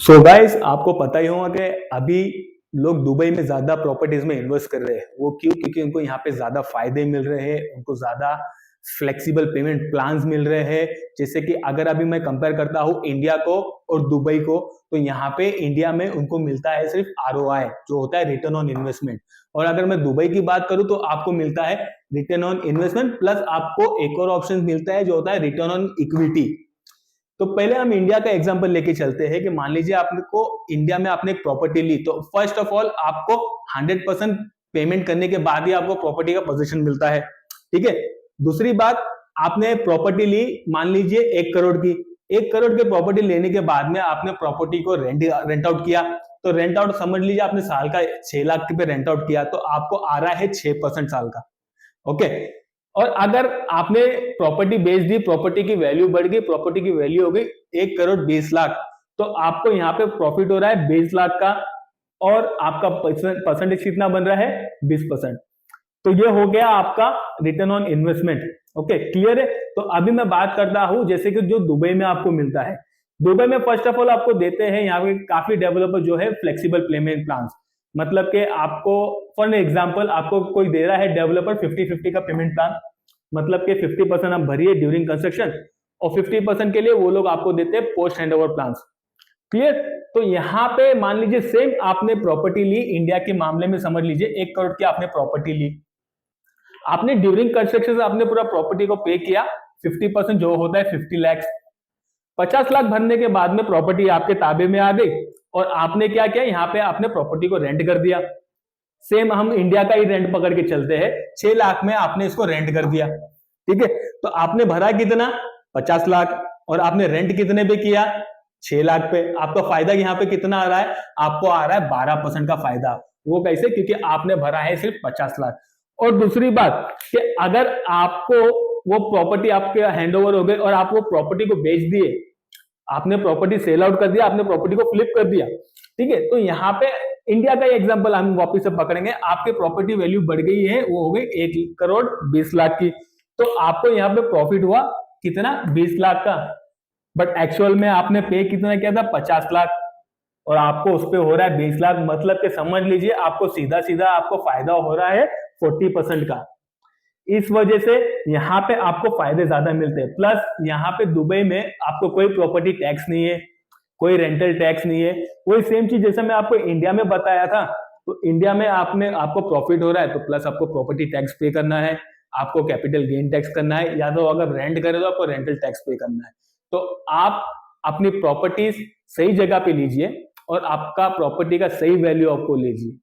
So guys, आपको पता ही होगा कि अभी लोग दुबई में ज्यादा प्रॉपर्टीज में इन्वेस्ट कर रहे हैं। वो क्यों? क्योंकि उनको यहाँ पे ज्यादा फायदे मिल रहे हैं, उनको ज्यादा फ्लेक्सिबल पेमेंट प्लान्स मिल रहे हैं। जैसे कि अगर अभी मैं कंपेयर करता हूँ इंडिया को और दुबई को, तो यहाँ पे इंडिया में उनको मिलता है सिर्फ आरओआई, जो होता है रिटर्न ऑन इन्वेस्टमेंट। और अगर मैं दुबई की बात करूँ तो आपको मिलता है रिटर्न ऑन इन्वेस्टमेंट प्लस आपको एक और ऑप्शन मिलता है जो होता है रिटर्न ऑन इक्विटी। तो पहले हम इंडिया का एग्जांपल लेके चलते हैं कि मान लीजिए आपको इंडिया में आपने एक प्रॉपर्टी ली, तो फर्स्ट ऑफ ऑल आपको 100% पेमेंट करने के बाद ही आपको प्रॉपर्टी का पोजीशन मिलता है। ठीक है। दूसरी बात, आपने प्रॉपर्टी ली, मान लीजिए 1 करोड़ की। 1 करोड़ की प्रॉपर्टी लेने के बाद में आपने प्रॉपर्टी को रेंट आउट किया। तो रेंट आउट समझ लीजिए आपने साल का 6 लाख पे रेंट आउट किया, तो आपको आ रहा है 6% साल का। ओके। और अगर आपने प्रॉपर्टी बेच दी, प्रॉपर्टी की वैल्यू बढ़ गई, प्रॉपर्टी की वैल्यू हो गई 1 करोड़ 20 लाख, तो आपको यहाँ पे प्रॉफिट हो रहा है 20 लाख का। और आपका परसेंटेज कितना बन रहा है? 20%। तो ये हो गया आपका return on investment. Okay, clear है? तो अभी मैं बात करता हूं जैसे कि जो दुबई में आपको मिलता है। दुबई में फर्स्ट ऑफ ऑल आपको देते हैं यहाँ पे काफी डेवलपर जो है फ्लेक्सिबल पेमेंट प्लान। मतलब कि आपको फॉर एग्जांपल आपको कोई दे रहा है डेवलपर 50-50 का पेमेंट प्लान। मतलब कि 50% आप भरिए ड्यूरिंग कंस्ट्रक्शन और 50% के लिए वो लोग आपको देते हैं post hand over plan. Clear? तो यहाँ पे मान लीजिए सेम आपने प्रॉपर्टी ली, इंडिया के मामले में समझ लीजिए 1 करोड़ की आपने प्रॉपर्टी ली। आपने ड्यूरिंग कंस्ट्रक्शन से आपने पूरा प्रॉपर्टी को पे किया 50%, जो होता है 50 लाख। 50 लाख भरने के बाद में प्रॉपर्टी आपके ताबे में आ गई और आपने क्या किया, यहाँ पे आपने प्रॉपर्टी को रेंट कर दिया। सेम हम इंडिया का ही रेंट पकड़ के चलते हैं, 6 लाख में आपने इसको रेंट कर दिया। ठीक है। तो आपने भरा कितना? 50 लाख। और आपने रेंट कितने पे किया? 6 लाख पे। आपका फायदा यहाँ पे कितना आ रहा है? आपको आ रहा है 12% का फायदा। वो कैसे? क्योंकि आपने भरा है सिर्फ 50 लाख। और दूसरी बात कि अगर आपको वो प्रॉपर्टी आपके हैंड ओवर हो गई और आप वो प्रॉपर्टी को बेच दिए, आपने प्रॉपर्टी सेल आउट कर दिया, आपने प्रॉपर्टी को फ्लिप कर दिया। ठीक है। तो यहाँ पे इंडिया का एग्जांपल हम वापस से पकड़ेंगे। आपके प्रॉपर्टी वैल्यू बढ़ गई है, वो हो गई 1 करोड़ 20 लाख की। तो आपको यहाँ पे प्रॉफिट हुआ कितना? 20 लाख का। बट एक्चुअल में आपने पे कितना किया था? 50 लाख। और आपको उस पर हो रहा है 20 लाख। मतलब कि समझ लीजिए आपको सीधा सीधा आपको फायदा हो रहा है 40% का। इस वजह से यहाँ पे आपको फायदे ज्यादा मिलते हैं। प्लस यहाँ पे दुबई में आपको कोई प्रॉपर्टी टैक्स नहीं है, कोई रेंटल टैक्स नहीं है। वही सेम चीज जैसे मैं आपको इंडिया में बताया था। तो इंडिया में आपको प्रॉफिट हो रहा है तो प्लस आपको प्रॉपर्टी टैक्स पे करना है, आपको कैपिटल गेन टैक्स करना है, या तो अगर रेंट करे तो आपको रेंटल टैक्स पे करना है। तो आप अपनी प्रॉपर्टीज सही जगह पे लीजिए और आपका प्रॉपर्टी का सही वैल्यू आपको लीजिए।